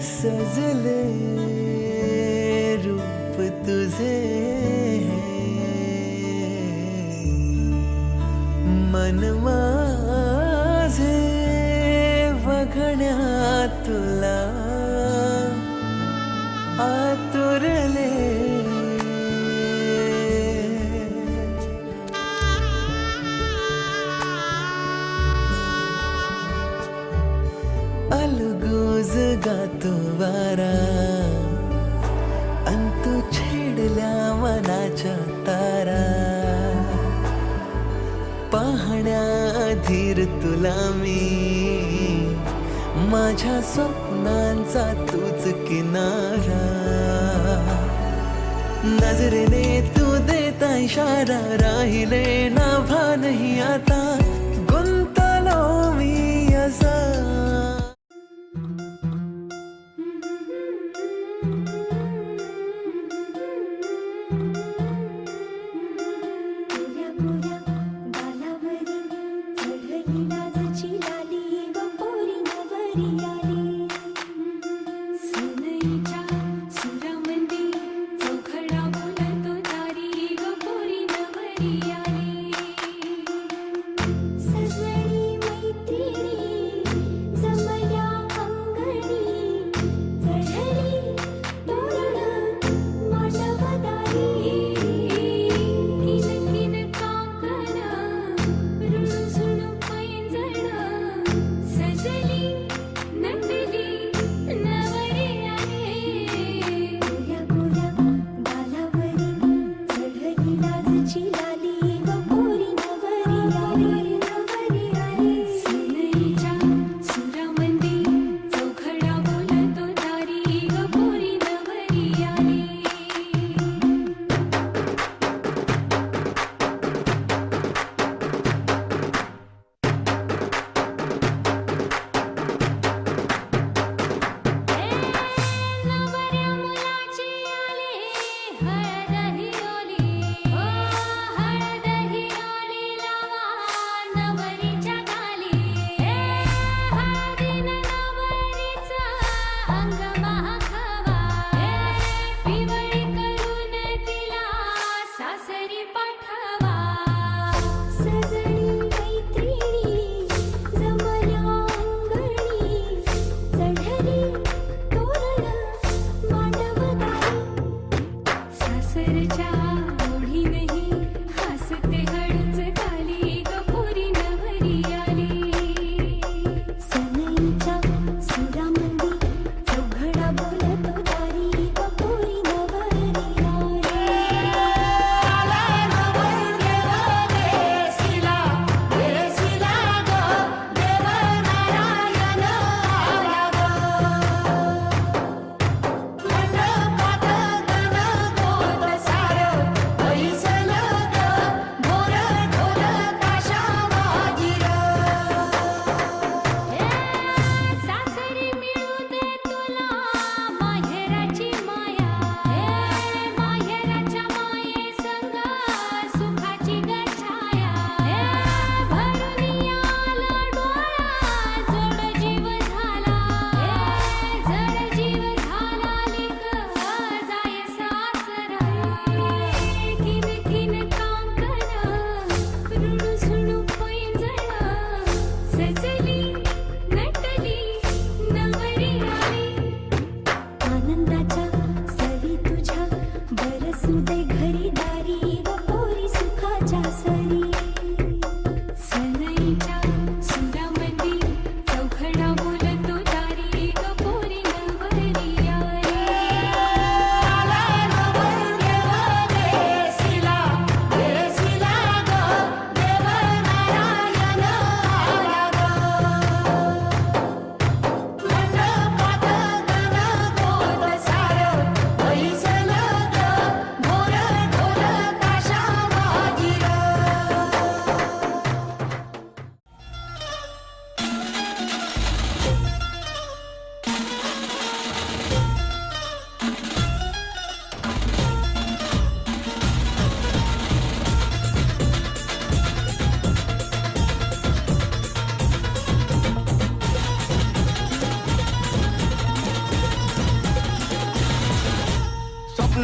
सजले रूप तुझे मन माझे बघण्या तुला आतुरले अलगोज गातो वारा अंतू छेडल्या मनाच्या तारा पाहण्या धीर तुला मी माझ्या स्वप्नांचा तूच किनारा नजरेने तू देता इशारा राहिले ना भानही आता गुंतलो मी असा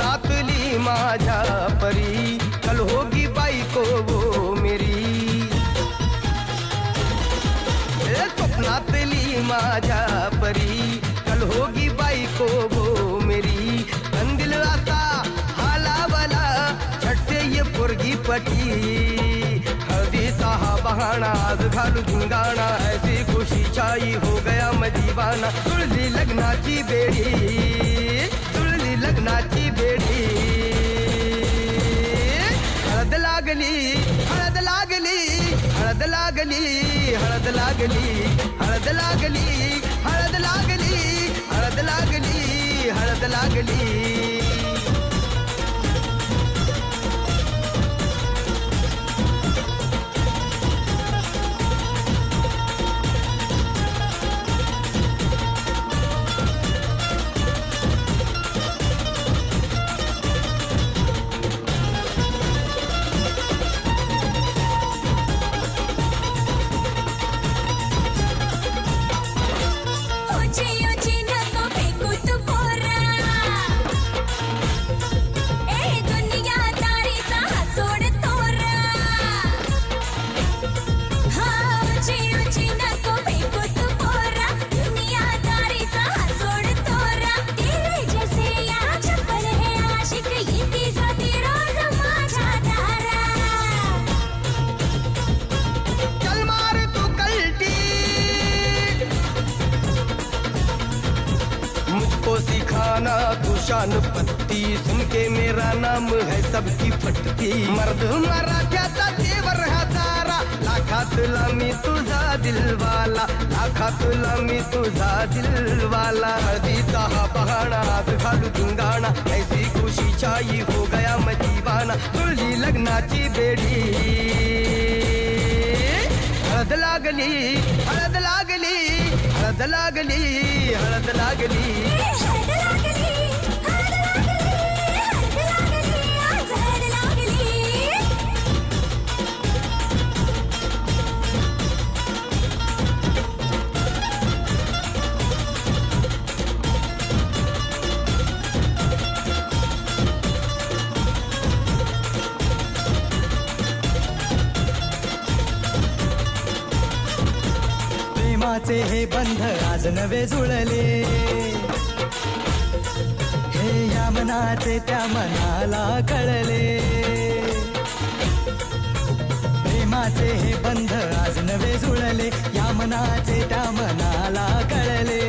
स्वप्नातली माझ्या परी कल होगी बायको वो मेरी स्वप्नातली माझ्या परी कल होगी बायको वो मेरी कंदिल आता हालावला छटते ये पोरगी पटी हळदीचा हा बहाणा आज घालू धिंगाणा ऐसी खुशी छाई हो गया मैं दीवाना तुळली लग्नाची बेडी तुळली लग्नाची बेडी हळद लागली हळद लागली हळद लागली हळद लागली हळद लागली हळद लागली हळद लागली हळद लागली सिखाना तू शान पत्ती सुन के मेरा नाम है सबकी फटती मर्द मराठ्याचा देवर हजारा लाखातला मी तुझा दिलवाला लाखातला मी तुझा दिलवाला हळदीचा हा बहाणा आज घालू धिंगाणा ऐसी खुशी छाई हो गया मैं दीवाना तुझी लग्नाची बेडी हळद लागली हळद लागली हळद लागली हळद लागली प्रेमाचे हे बंध आज नवे जुळले हे या मनाचे त्या मनाला कळले प्रेमाचे हे बंध आज नवे जुळले या मनाचे त्या मनाला कळले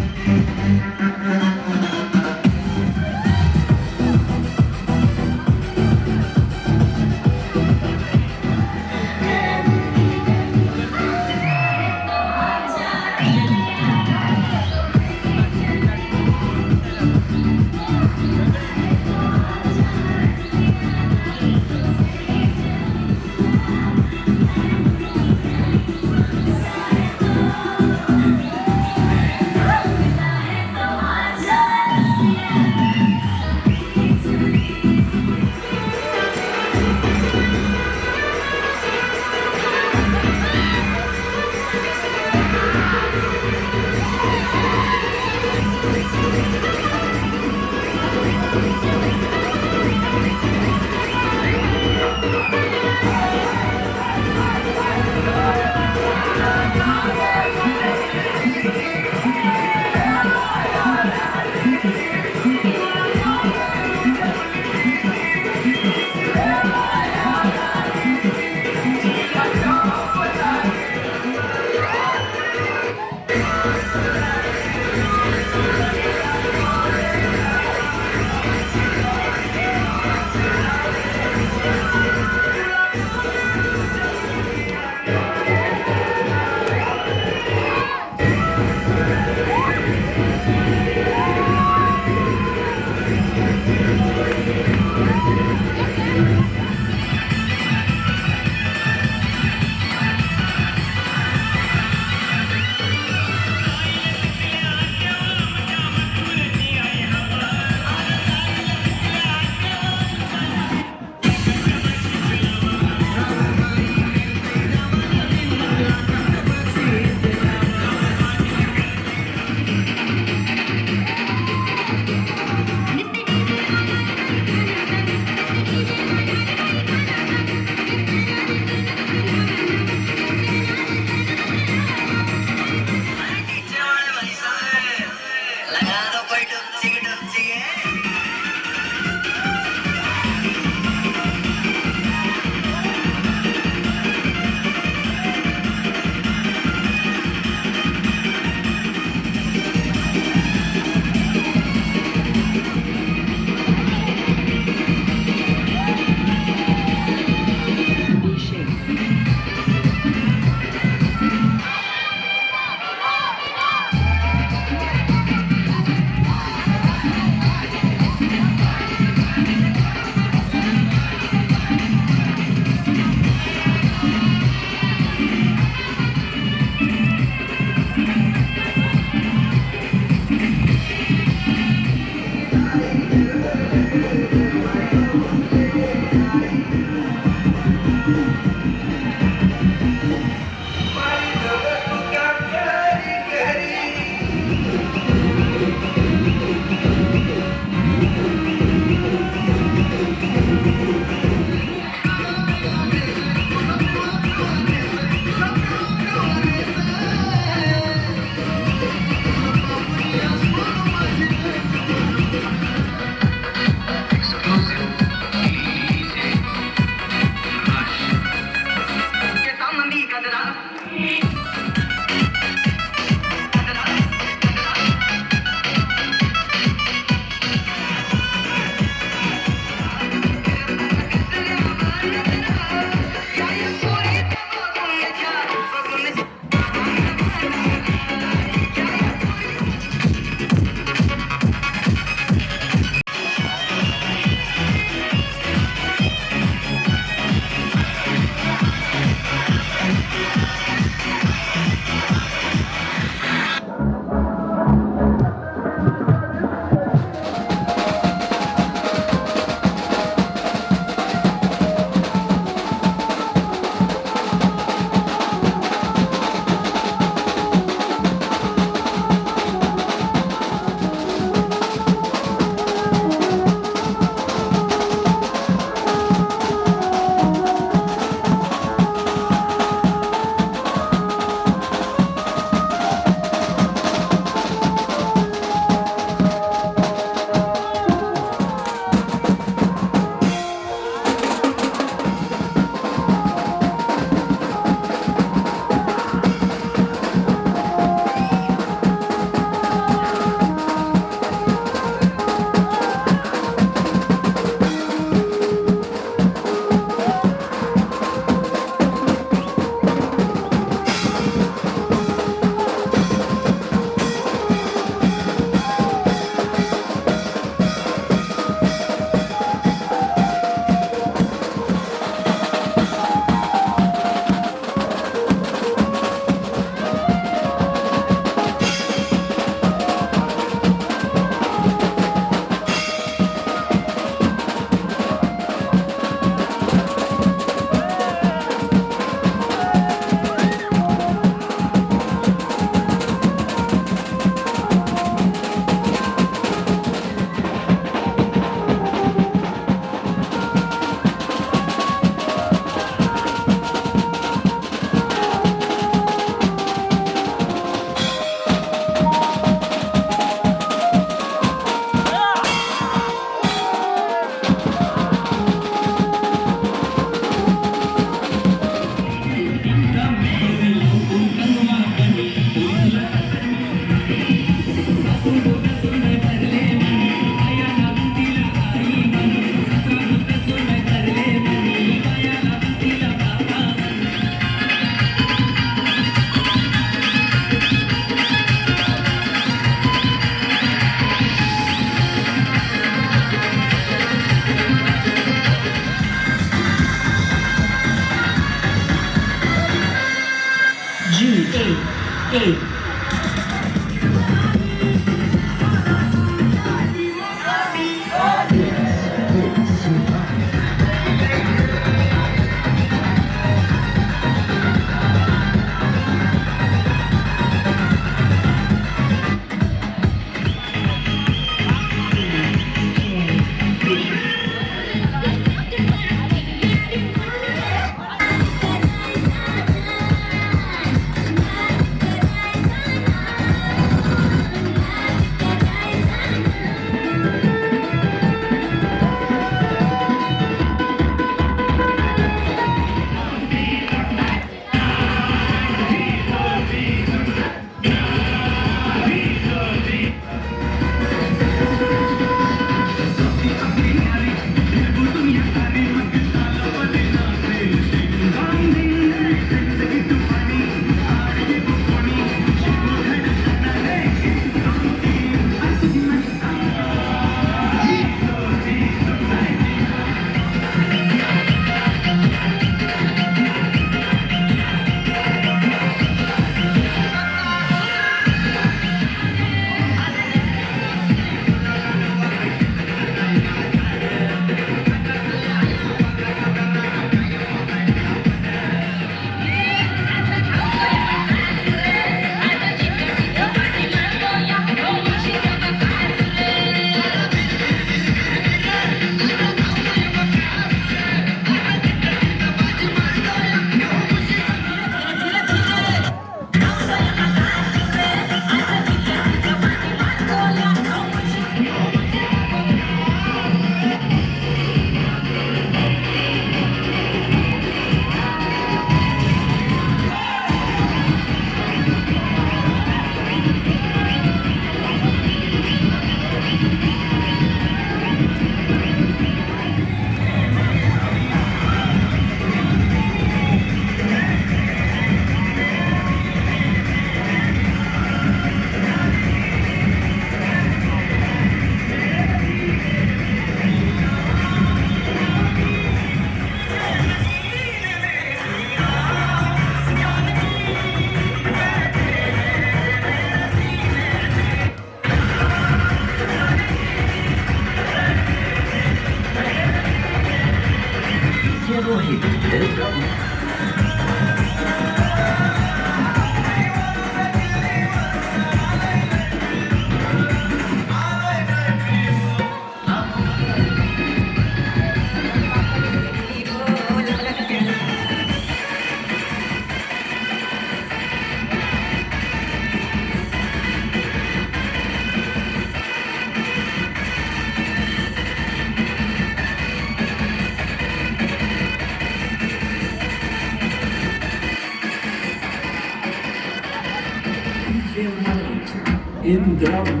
in the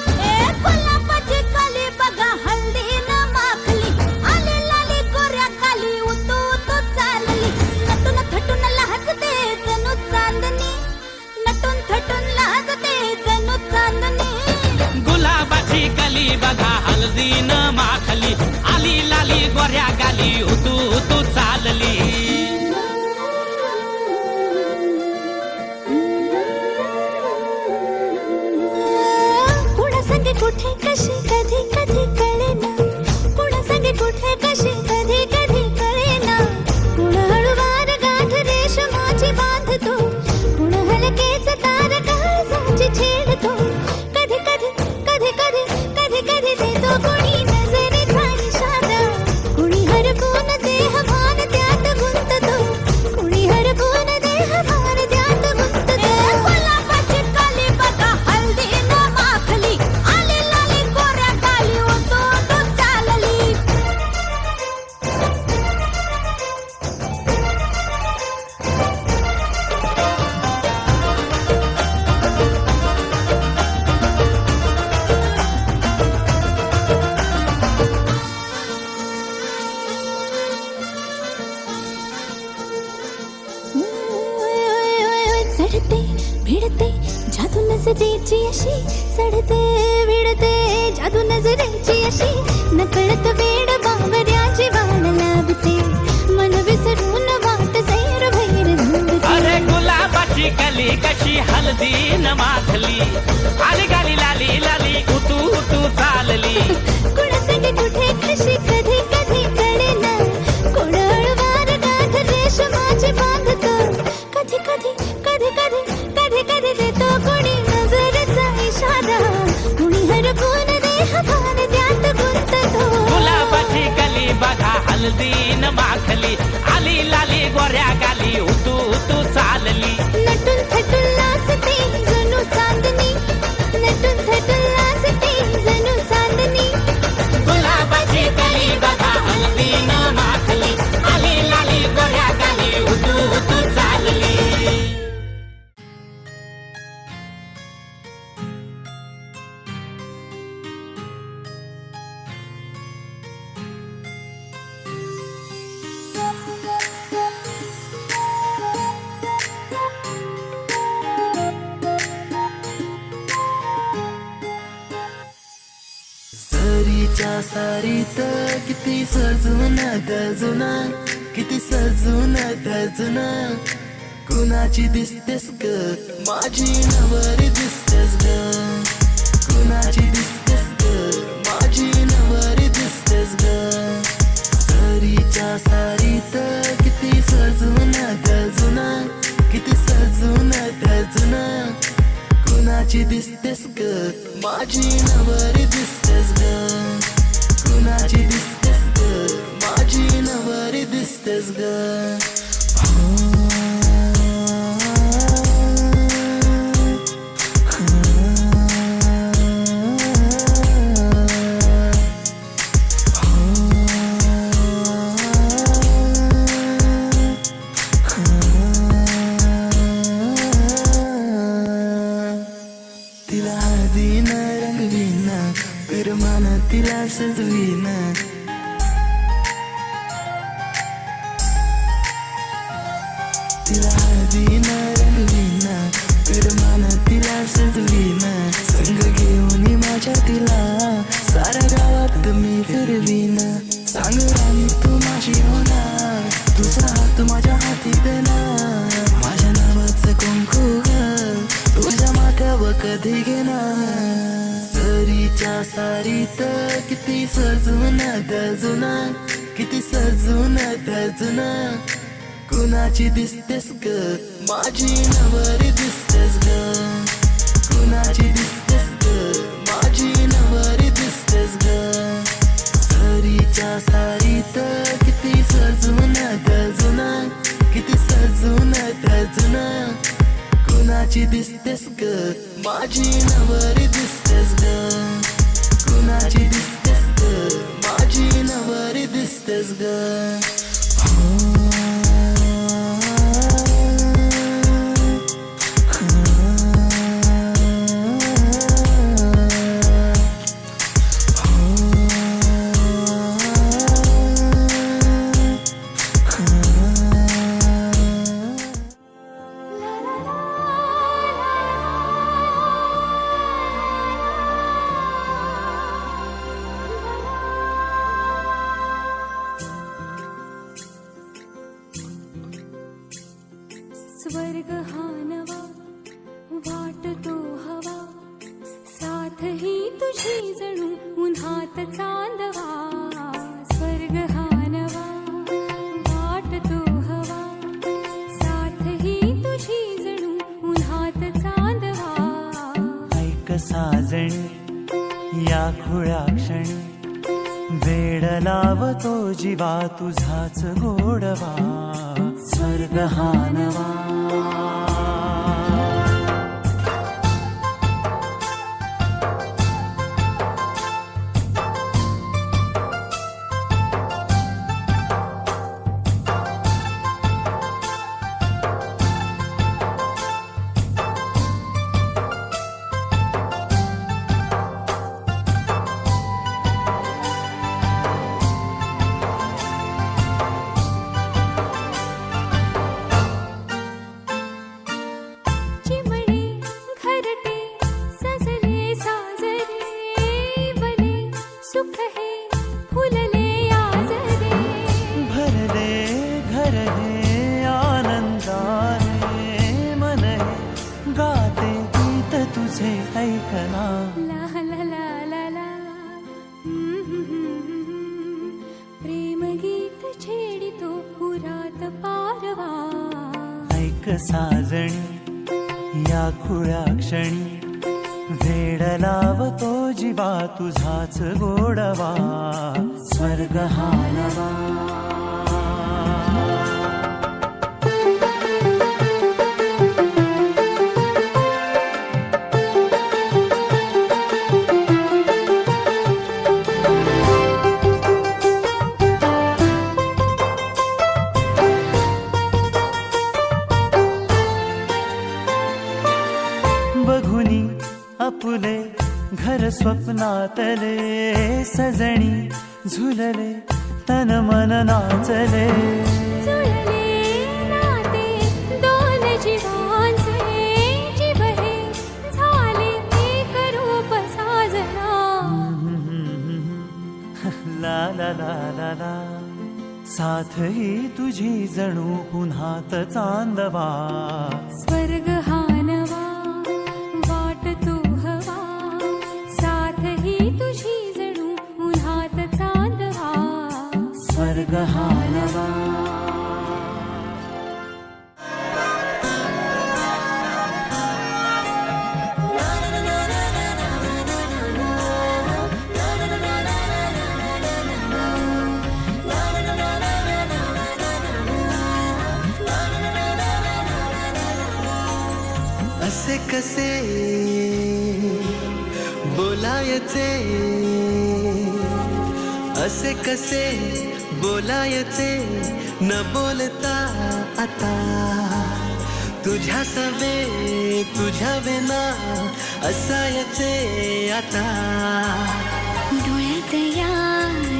गुलाबाची कली बघा हल्दी न माखली आली लाली गोऱ्या काली उतू उतू चालली नटून थटून लाजते जणू चांदणी नटून थटून लाजते जणू चांदणी गुलाबाची कली बघा हल्दी न माखली आली लाली गोऱ्या गाली उतू उतू चालली कुणा संगे कुठे कशी कधी कधी कळेना कुणा संगे कुठे कशी कधी कधी कळेना कुण हळूवार गाठ रेशमाची बांधतो कुण हलकेच तार काळजाची छेडतो कधी कधी कधी कधी कधी कधी देतो कुणी नजरेचा इशारा कुणी हरपून देह भान त्यात गुंततो कुणी हरपून देह भान त्यात गुंततो गुलाबाची कली बघा हल्दी न माखली आली लाली गोऱ्या गाली उतू उतू चालली चढते भिडते जादू नजरेची अशी चढते भिडते जादू नजरेची अशी नकळत वेड बांबऱ्याची वाण लाभते मन विसरून वाट सैर भैर धुंदते अरे गुलाबाची कली कशी हल्दी न माखली आली गाली लाली लाली उतू उतू चालली कुणासाठी कुठे कशी कधी कधी कळेना कोणळवार गाठ रेशमाची बांधतो कधी कधी कधी कधी कधी कधी देतो कोणी नजरेचा इशारा कुणी हरपून देह भान त्यात गुंततो गुलाबाची कली बघा हल्दी न माखली आली लाली गोऱ्या गाली उतू उतू चालली नटून थटून लाजते जणू चांदणी नटून थटून लाजते जणू चांदणी गुलाबाची कली बघा हल्दी न माखली आली लाली गोऱ्या गाली उतू उतू चालली सरीच्या सारीत किती सजून दजुना किती सजून दजुना कुणाची दिसतेस ग माझी नवरी दिसतेस ग कुणाची दिसतेस ग माझी नवरी दिसतेस ग सरीच्या सारीत किती सजून दजुना किती सजून दजुना कुणाची दिसतेस ग माझी नवरी दिसतेस ग कुणाची दिसतेस ग माझी नवरी दिसतेस ग तिला हळदीन रंगवीन विरमान तिला सजवीन तिला हळदीन रंगवीन विरमान तिला सजवीन संग घेऊन माझ्या तिला साऱ्या गावात मी फिरवीन सांग राणी तू माझी होणार तुझा हात माझ्या हाती देणार माझ्या नावाचं कुंकू ग तुझ्या माथ्यावर कधी घेणार सरीच्या सारीत किती सजून गजुना, किती सजून गजुना, कुणाची दिसतेस ग माझी नवरी दिसतेस ग, कुणाची दिसतेस ग माझी नवरी दिसतेस ग. सरीच्या सारीत किती सजून गजुना, किती सजून गजुना, कुणाची दिसतेस ग माझी नवरी दिसतेस ग, कुणाची दिसतेस ग माझी नवरी दिसतेस ग. स्वर्ग हा नवा वाटतो हवा, साथ ही तुझी जणू उन्हात चांदवा. स्वर्ग हा नवा वाटतो हवा, साथ ही तुझी जणू उन्हात चांदवा. ऐक साजणी या खुळ्या क्षणी, वेड लावतो जीवा तुझाच गोडवा. स्वर्ग हा नवा. सुख है फुलले आजरे, भरले घर हे आनंदाने, मन हे गाते गीत तुझे ऐकना. ला ला ला ला ला. प्रेम गीत छेडितो पुरात पारवा. ऐक साजणी या खुळ्या क्षणी, वेड लावतो जीवा तुझाच गोडवा. स्वर्ग हा नवा. बघुनी आपुले घर स्वप्नातले, सजणी झुलले तन मन नाचले. जुळले नाते दोन जीवांचे, जीव हे झाले एक रूप साजना. ला ला ला ला ला. साथ ही तुझी जणू उन्हात चांदवा. स्वर्ग हा नवा वाटतो हवा, साथ ही तुझी जणू उन्हात चांदवा. स्वर्ग हा नवा. असे कसे बोलायचे, असे कसे बोलायचे न बोलता आता. तुझ्या सवे तुझ्या विना असायचे आता. डोळ्यात या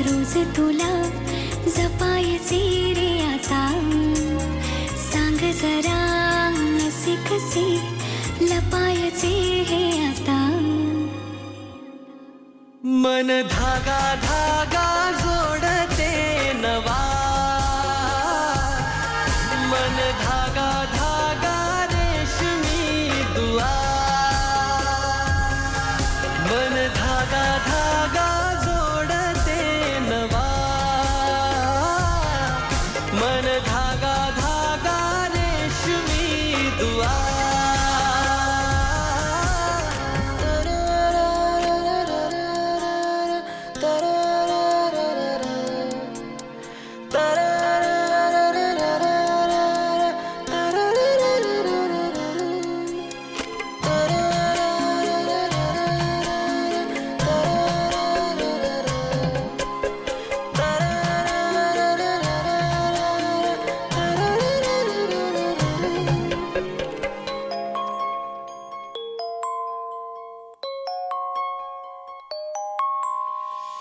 रोज तुला जपायचे रे आता. सांग जरा असे कसे लपायचे हे आता. मन धागा धागा जोडते नवा, मन धागा धागा रेशमी दुआ, मन धागा धागा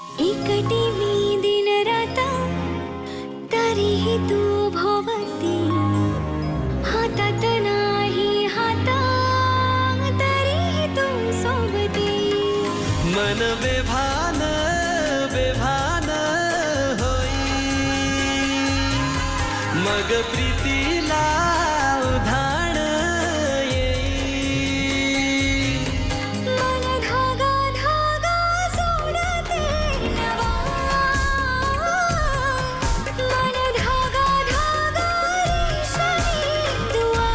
एकटी मी दिन रात तरीही तू भोवती हातात नाही हात तरीही तू सोबती मन बेभान बेभान होई मग प्रीतीला उधाण येई मन धागा धागा सोडते नवा मन धागा धागा रेशमी दुआ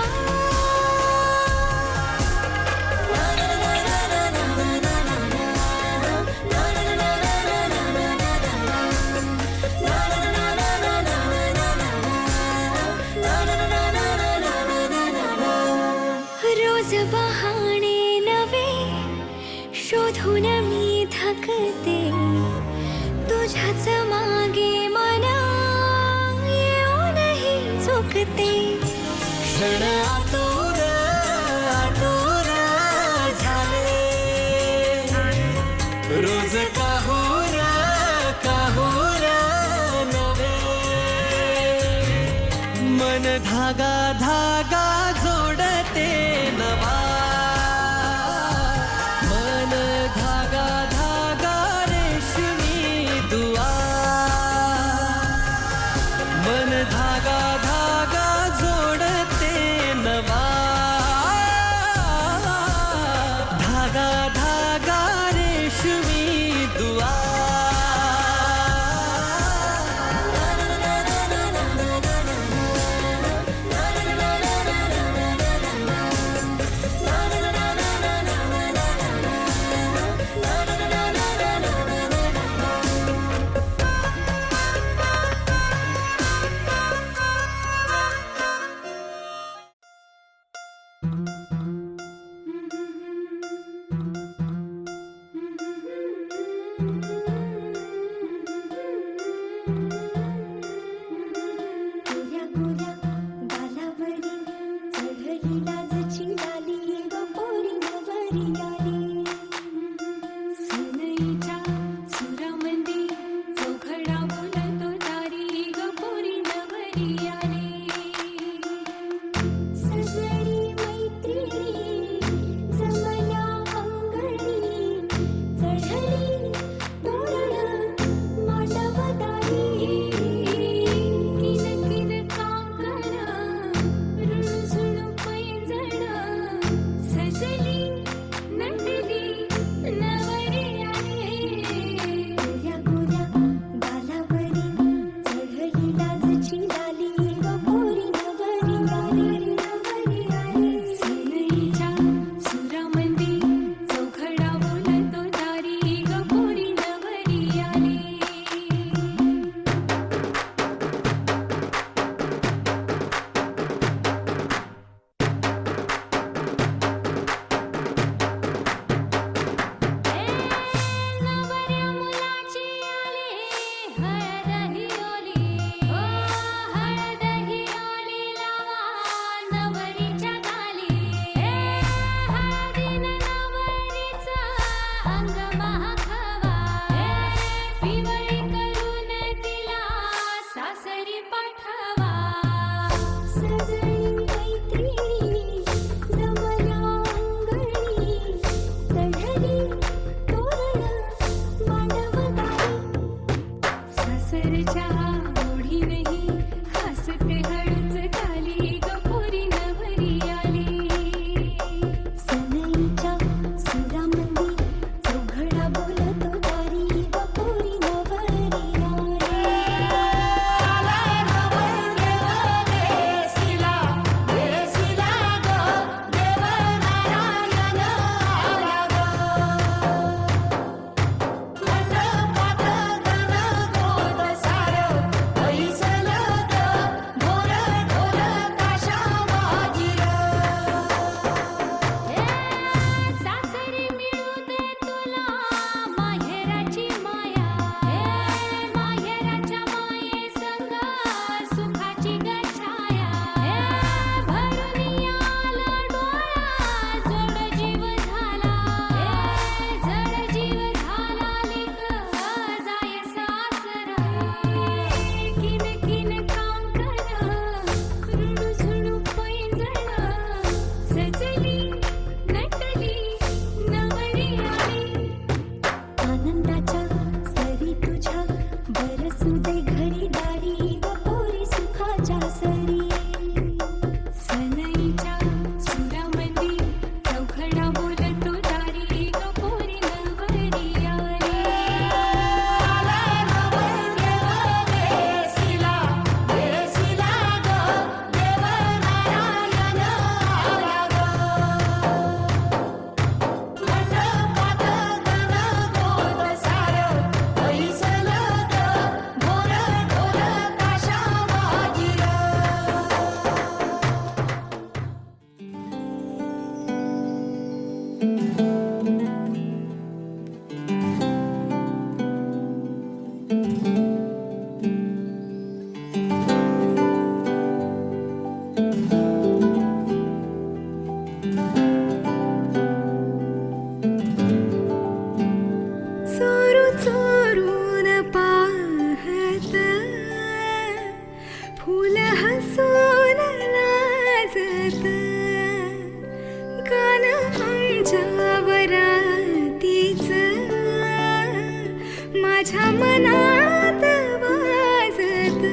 माझ्या मनात वाजत.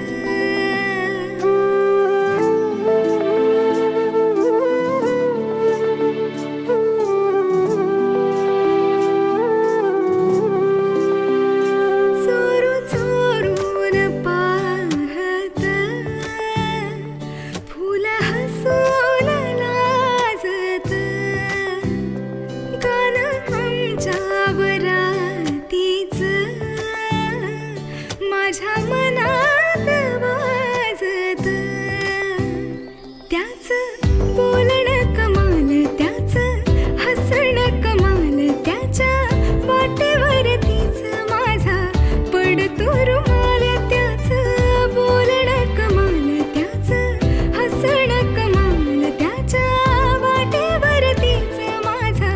चोरू चोरून पाहत फुल हसून लाजत. गाण आमच्या वरातीच माझ्या मनात वाजत. त्याच बोलणं कमाल, त्याच हसणं कमाल, त्याच्या वाटेवरतीच माझा पडतो रुमाल. त्याच बोलणं कमाल, त्याच हसणं कमाल, त्याच्या वाटेवरतीच माझा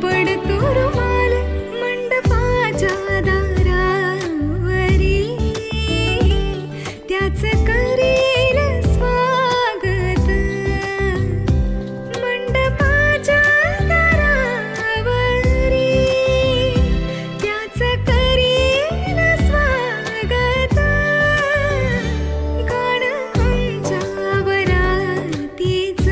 पडतो रुमाल. मंडपाच्या दारावरी त्याच करील स्वागत. मंडपाच्या दारावरी त्याच करील स्वागत. गाण आमच्या वरातीच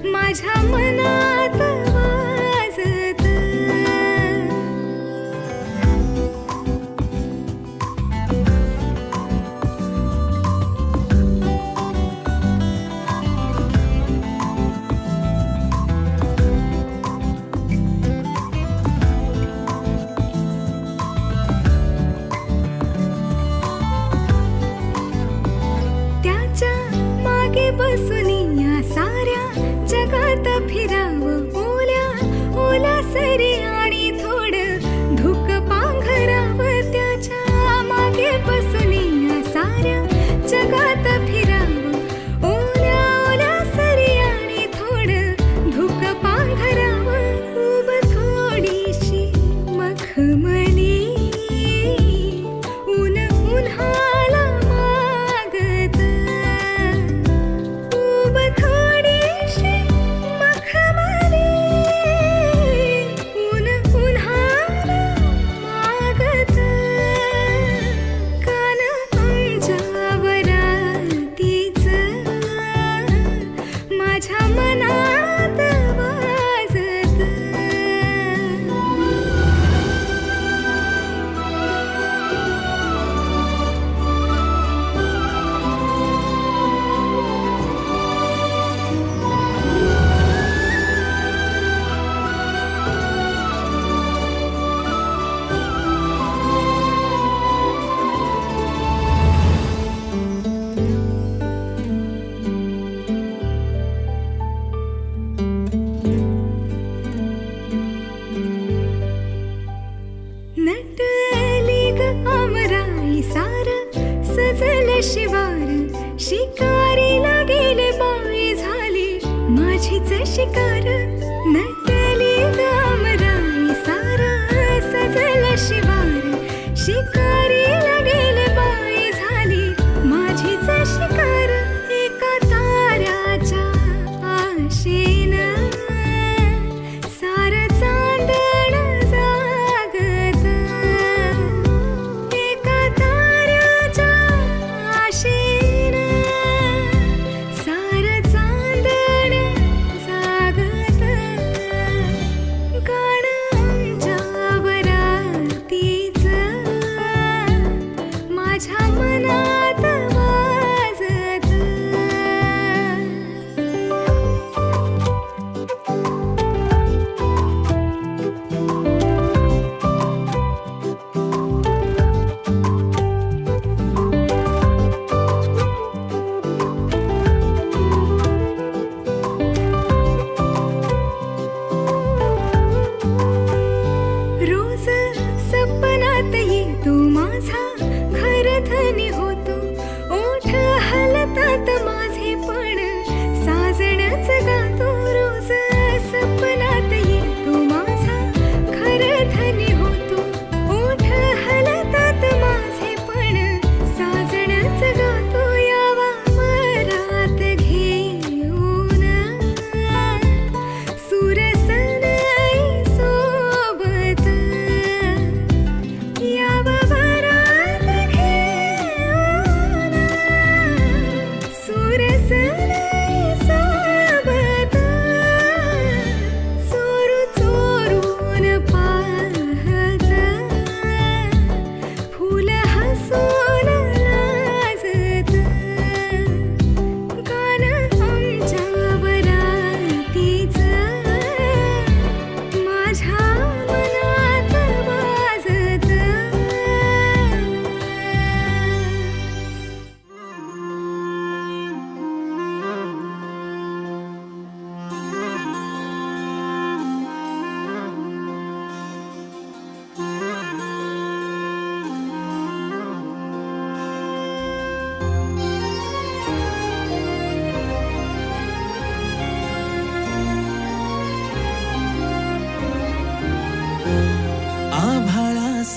माझ्या मनात वाजत. त्याच्या मागे बसून या साऱ्या जगात फिरावं. ओल्या ओल्या सरी आणि थोडं धुक पांघरावं. त्याच्या मागे बसून या साऱ्या जगात फिरावं. ओल्या ओल्या सरी आणि थोडं धुक पांघरावं. उब थोडीशी मखमली ऊन उन्हाला मागत. उब थोडीशी मखमली ऊन उन्हाला मागत. गाण आमच्या वरातीच माझ्या मनात वाजत. नटली ग आमराई सार सजल शिवार. शिकारीला गेले बाई झाली माझीच शिकार. नटली ग आमराई सार सजल शिवार. शिकारीला गेले बाई झाली माझीच शिकार. एका ताऱ्याच्या आशेनं सार चांदण जागत. एका ताऱ्याच्या आशेनं सार चांदण जागत.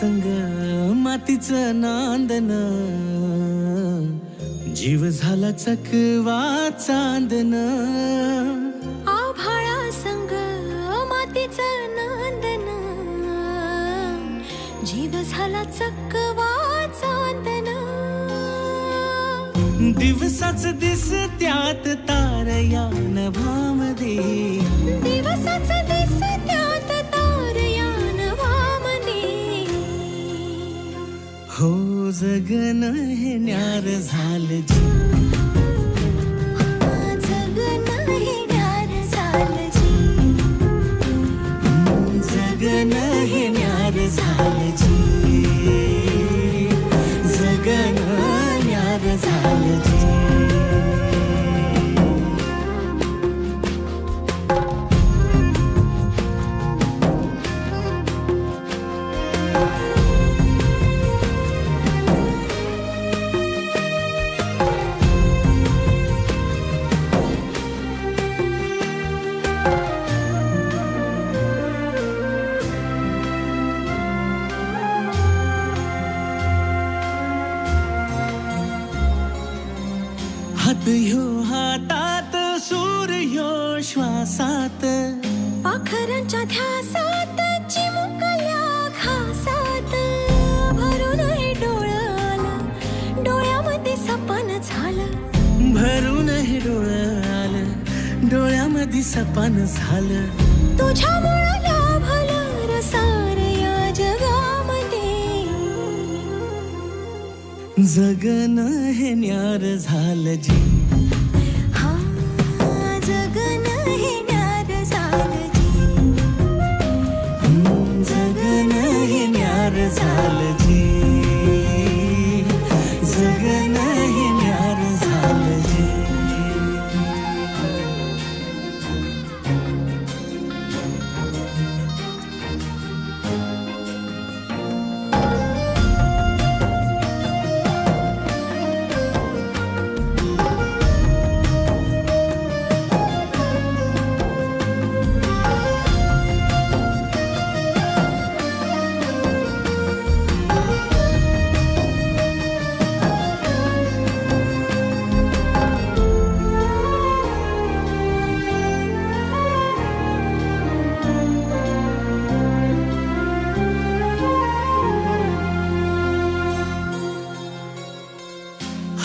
संग मातीचं नांदन, जीव झाला चकवा चांदन. आभाळा संग मातीचं नांदन, जीव झाला चकवा चांदन. दिवसाच दिस त्यात तारया नभामध्ये, दिवसाच दिस त्यात तारया नभामध्ये. हो जगन हे न्यार झालं जी, जगन हे न्यार झालं जी. जगन हे न्यार झालं जी, जगन न्यार झालं जी. हात ह्यो हातात, सूर ह्यो श्वासात, पाखरांच्या ध्यासात, चिमुकल्या घासात. भरून हे डोळं आलं, डोळ्यामध्ये सपन झालं. भरून हे डोळं आलं, डोळ्यामध्ये सपान झालं. तुझ्यामुळं लाभलं रसार या जगामध्ये. जगन हे न्यार झालं जी, हा जगन हे न्यार झालं जी. जगन हे न्यार झालं जी, जगन हे न्यार झालं जी.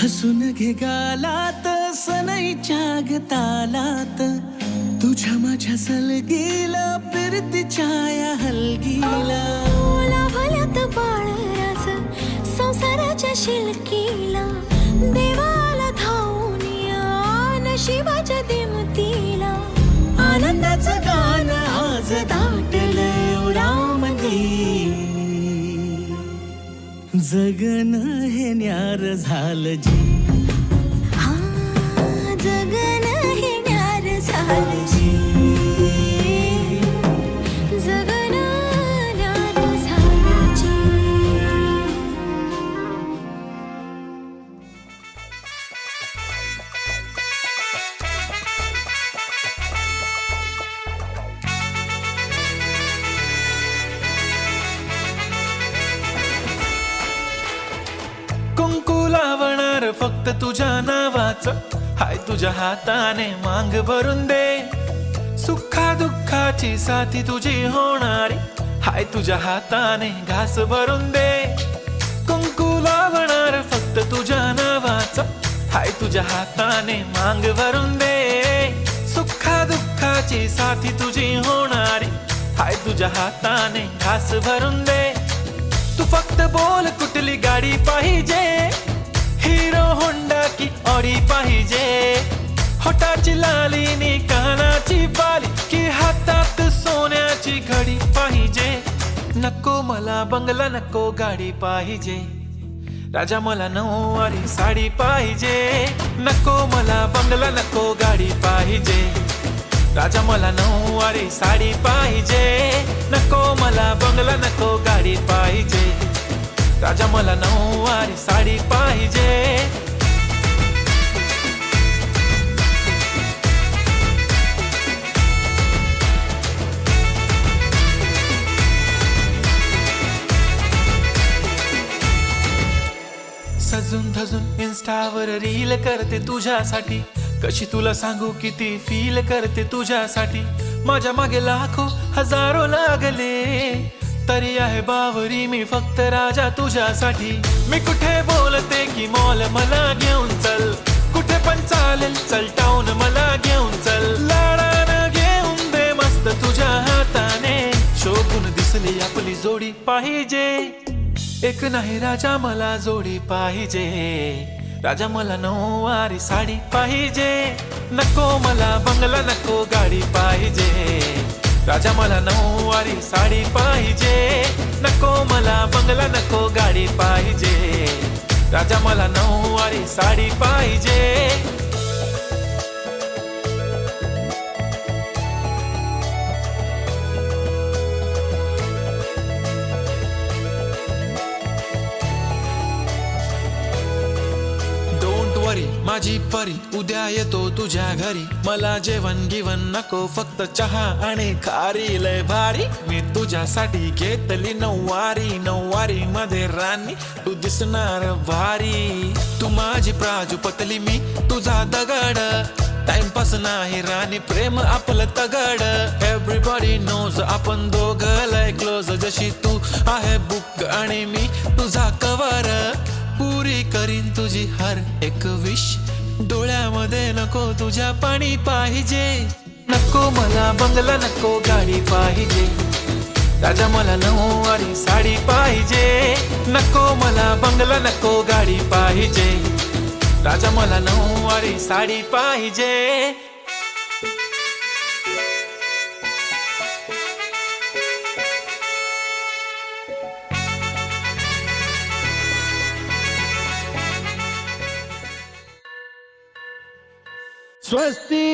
हसून घे गालात, सनईच्या गतालात, तुझ्या माझ्या सलगीला, फिरतीच्या या हलगीला. लाभल्यात बाळराज संसाराच्या शिलकीला. देवाला धावून या नशिबाच्या दिमतीला. आनंदाचं गाणं आज दाटलं उरामध्ये. जगन हे न्यार झालं जी, हा जगन हे न्यार झालं जी. जगन न्यार झालं जी. कुंकू लावणार फक्त तुझ्या नावाचं, हाय तुझ्या हाताने मांग भरून दे. सुखा दुःखाची साथी तुझी होणारी, हाय तुझ्या हाताने घास भरून दे. कुंकू लावणार फक्त तुझ्या नावाचं, हाय तुझ्या हाताने मांग भरून दे. सुखा दुःखाची साथी तुझी होणारी, हाय तुझ्या हाताने घास भरून दे. तू फक्त बोल कुठली गाडी पाहिजे, हिरो होंडा की ऑडी पाहिजे. होटाची लाली नी कानाची बाली, की हातात सोन्याची घडी पाहिजे. नको मला बंगला, नको गाडी पाहिजे. राजा मला नऊवारी साडी पाहिजे. नको मला बंगला, नको गाडी पाहिजे. राजा मला नऊवारी साडी पाहिजे. नको मला बंगला, नको गाडी पाहिजे. राजा मला नऊवारी साडी पाहिजे. सजून धजून इन्स्टावर रील करते तुझ्यासाठी, कशी तुला सांगू किती फील करते तुझ्यासाठी. माझ्या मागे लाखो हजारो लागले, तरी आहे बावरी मी फक्त राजा तुझ्यासाठी. मी कुठे बोलते की मॉल मला घेऊन चल, कुठे पण चालेल चल टाऊन मला घेऊन चल. लाडानं घेऊन दे मस्त तुझ्या हाताने, शोभून दिसली आपली जोडी पाहिजे. एक नाही राजा मला जोडी पाहिजे, राजा मला नऊवारी साडी पाहिजे. नको मला बंगला नको गाडी पाहिजे, राजा मला नऊवारी साडी पाहिजे. नको मला बंगला नको गाडी पाहिजे, राजा मला नऊवारी साडी पाहिजे. माझी परी उद्या येतो तुझ्या घरी, मला जेवण गिवण नको फक्त चहा आणि खारी. लय भारी मी तुझ्यासाठी घेतली नऊवारी, नऊवारी मध्ये राणी तू दिसणार भारी. तू माझी प्राजूपतली मी तुझा दगड, टाइमपास नाही राणी प्रेम आपलं तगड. एव्हरीबॉडी नोज आपण दोघं लय क्लोज, जशी तू आहे बुक आणि मी तुझा कवर. पुरी करीन तुझी हर एक विश, डोळ्यामध्ये नको तुझ्या पाणी पाहिजे. नको मला बंगला नको गाडी पाहिजे, राजा मला नऊवारी साडी पाहिजे. नको मला बंगला नको गाडी पाहिजे, राजा मला नऊवारी साडी पाहिजे. स्वस्ति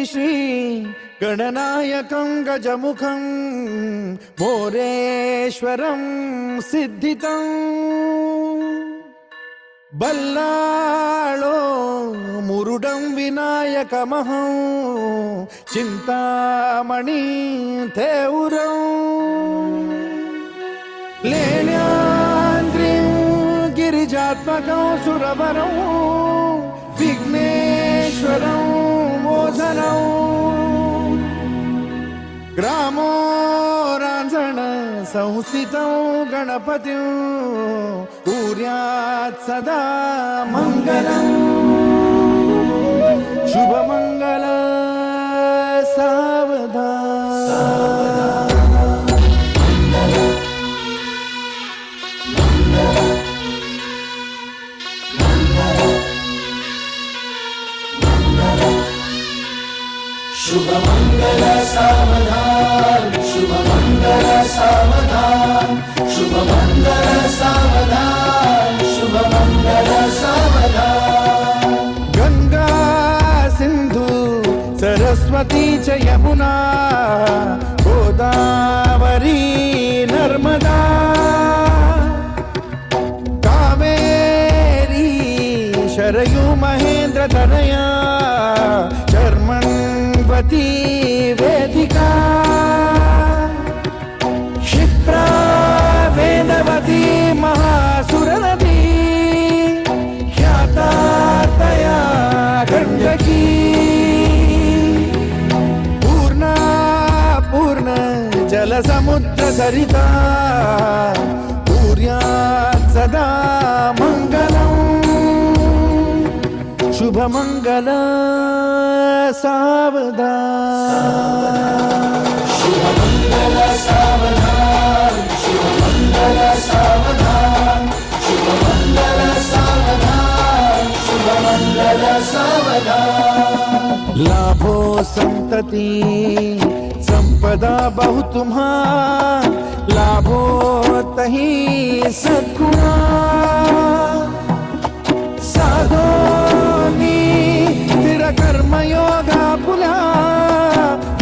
श्री गणनायकं गजमुखं मोरेश्वरं सिद्धितं, बल्लाळो मुरुडं विनायकमहं चिंतामणि थेउरं, लेण्याद्रिं गिरिजात्मकं सुरवरं विघ्नेश्वरं मोझनं, ग्रामो रांझण संस्थितं गणपतिं कुर्यात् सदा मंगलं. शुभमंगल सावधान. शुभमंगल सावधान, शुभमंगल सावधान, शुभमंगल सावधान, शुभमंगल सावधान. गंगा सिंधु सरस्वती च यमुना गोदावरी नर्मदा, कावेरी शरयू महेंद्र तनया चर्मण्वती वेदिका, क्षिप्रा वेदवती महासुरनदी ख्याता तया गण्डकी, पूर्णा पूर्ण जलसमुद्र सरिता कुर्यात् सदा मंगलम्. शुभमंगल सावधान. शुभमंगल सावधान, शुभमंगल सावधान, शुभमंगल सावधान, शुभमंगल सावधान. लाभो संतति संपदा बहु तुम्हा, लाभो तही सद्गुणा, साधोनी स्थिर कर्मयोगा पुला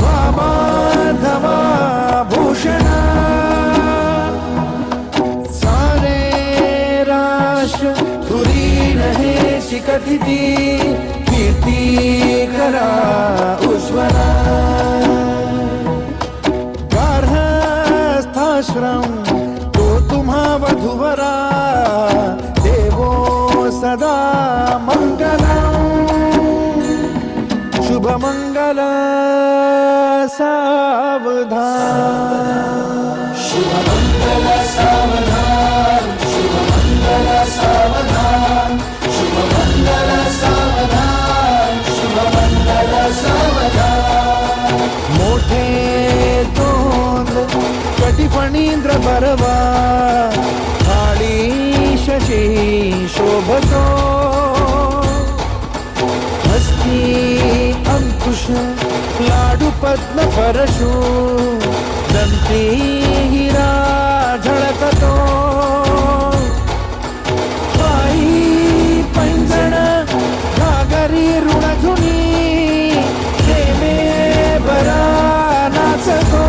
वामाधवा भूषणा. सारे राष्ट्र धुरीन हे शिकथिती कीर्ती करा उज्ज्वला. गार्हस्थाश्रम तो तुम्हा वधुवरा देवो सावधान मोठे तोंड कटी फणींद्र बरवा थाळी शशी शोभतो हस्ती अंकुश लाडू पद्म परशु दंती हिरा झळकतो पायी पैंजण घागरी ऋणझुनी प्रेमे बरा नाचतो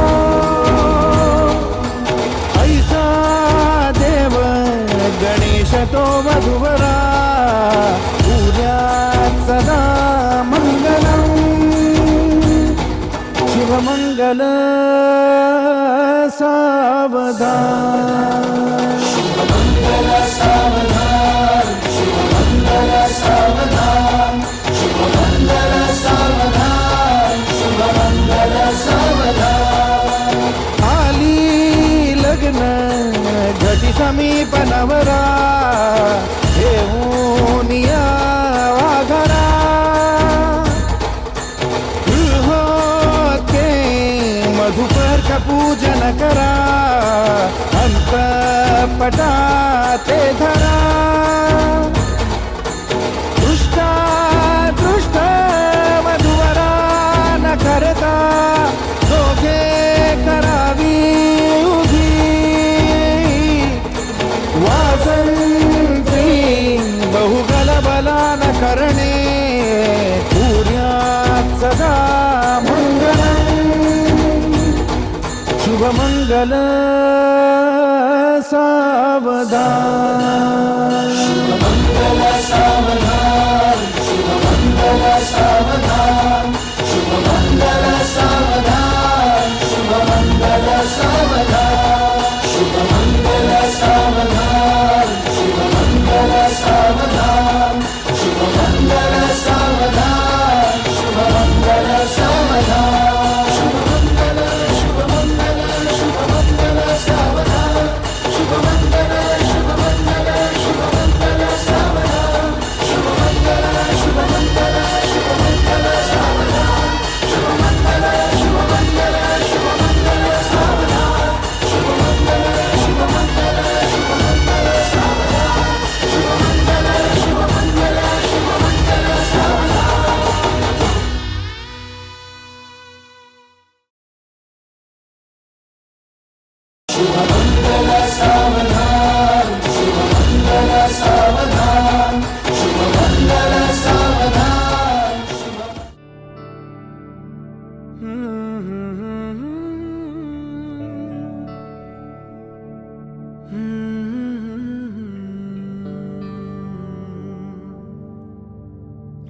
ऐसा देव गणेश तो वधुवरा उद्यात सदा मंगलम शिवमंगल सावधान आली लग्न घटी समीप नवरा घेऊन या वाघरा होते मधुकर का पूजन करा अंतपटा ते धरा दृष्टा दृष्ट मधुवरा न करता दोघे करावी उभी वासंती बहुगलबला न करणे पुर्यात सदा मंगलम शुभमंगल सावधान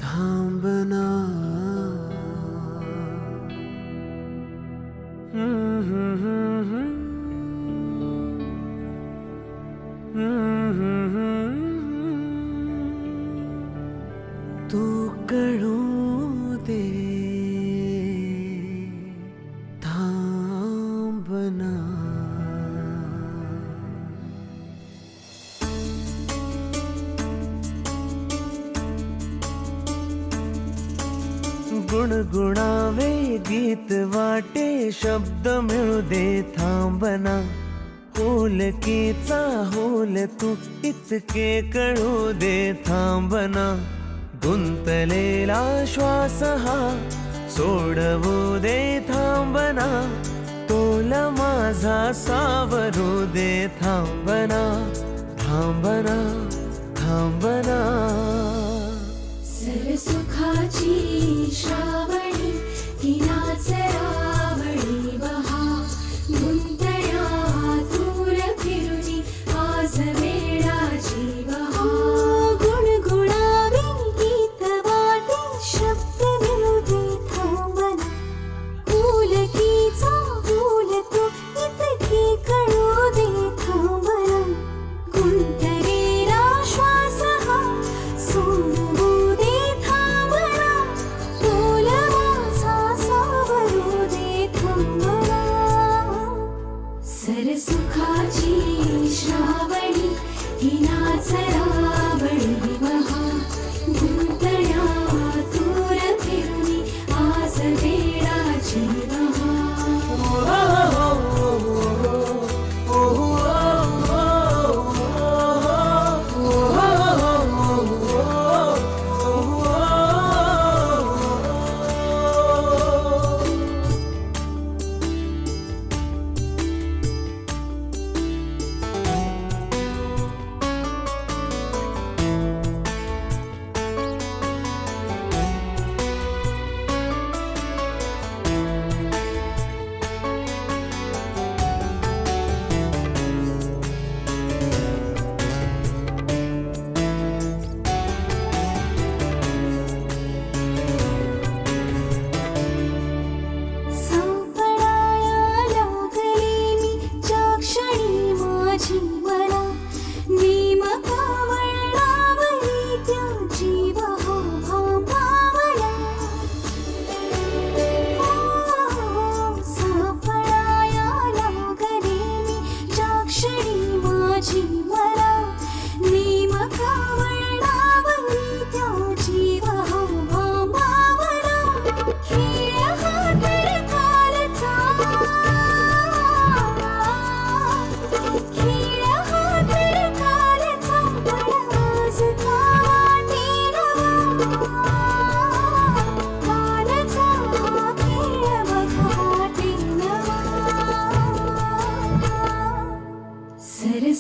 थांबना तू कळू दे थांबना गुणगुणावे गीत वाटे शब्द मिळू दे थांबना होलकीचा होल तू इतके कळू दे थांबना गुंतलेला श्वास हा सोडवू दे थांबना तोल माझा सावरू दे थांबना थांबना थांबना सरसुखाची श्रावणी ही नाच रावणी बहा गुंतण्या दूर फिरुनी आज वेळाची बहा गुणगुणावी गीत वाटे शब्द मिळू दे थांबना फुलकीचा फुल तू इतकी कळू दे थांबना गुंतलेला श्वास हा सोडवू दे थांबना तोल माझा सावरू दे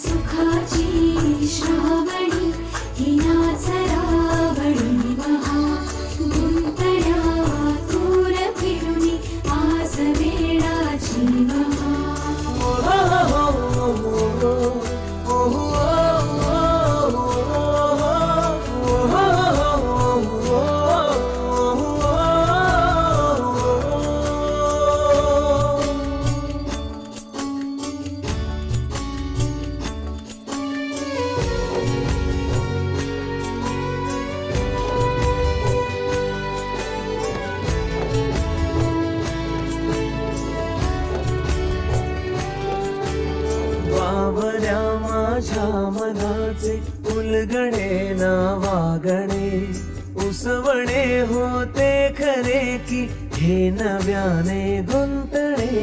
सुखाची श्रावणी ही नाच रावणी महा गुंतल्या तूर फिरुनी आज वेळाची महा बावऱ्या माझ्या मनाचे उलगडे ना वागणे उसवणे होते खरे की हे नव्याने गुंतणे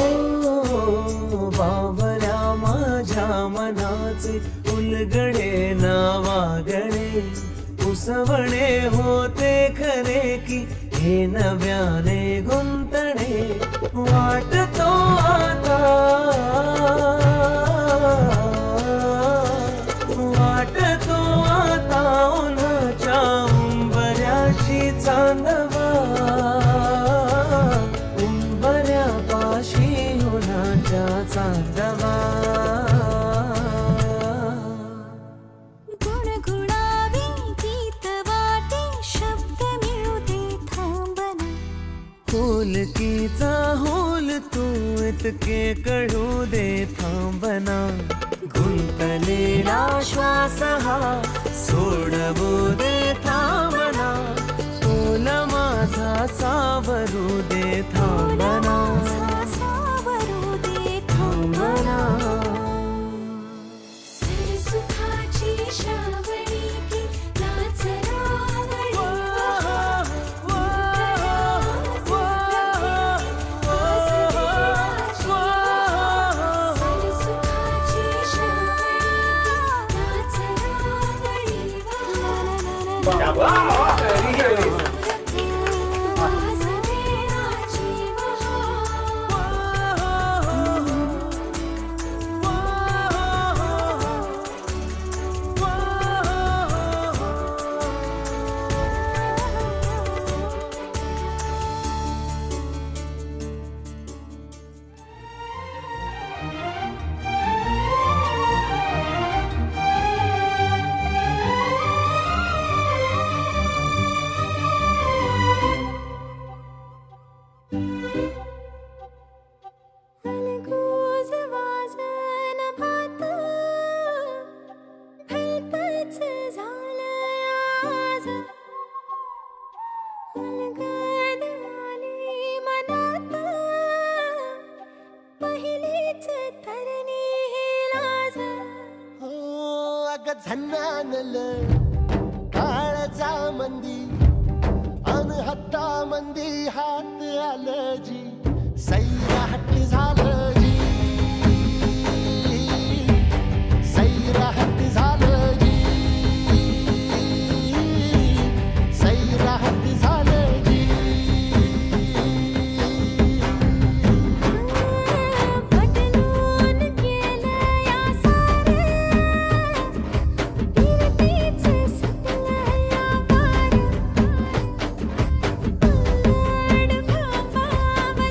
ओ बावऱ्या माझ्या मनाचे उलगडे ना वागणे उसवणे होते खरे की हे नव्याने गुंतणे वाटतो आता वाटतो आता उन्हाच्या उंबऱ्याशी चांदवा उंबऱ्यापाशी उन्हाच्या चांदवा गुणगुणावी गीत वाटे शब्द मिळू दे थांबना होलकीचा होल तू इतके कळू दे थांबना गुंतलेला श्वास हा सोडवू दे थांबना तोल माझा सावरू दे थांबना सावरू दे थांबना सुखाची श्रावणी ती नाच रावणी अलगोज वाजन भात भलतंच झालंय आज अलगद आली मनात पहिलीच तरणी ही लाज हो अग झन्नानल काळजा मंदी अन हत्ता मंदी हात आलं जी सैरा हट्ट झालं जी सैरा हट्ट झालं जी सैरा हट्ट झालं जी पटलून केलं या सारं फिरतीच सपलं या पार उलट भांबावली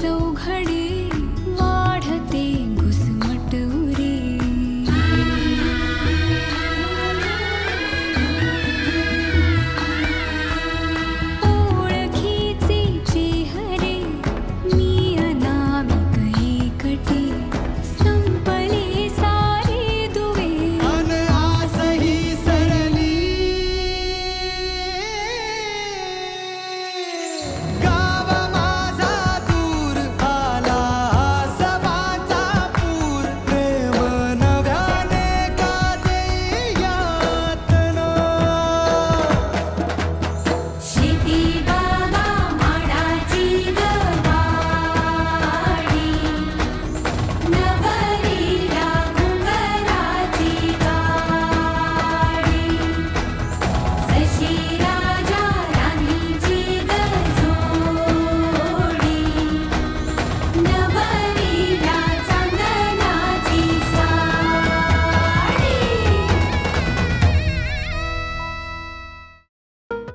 चौघडी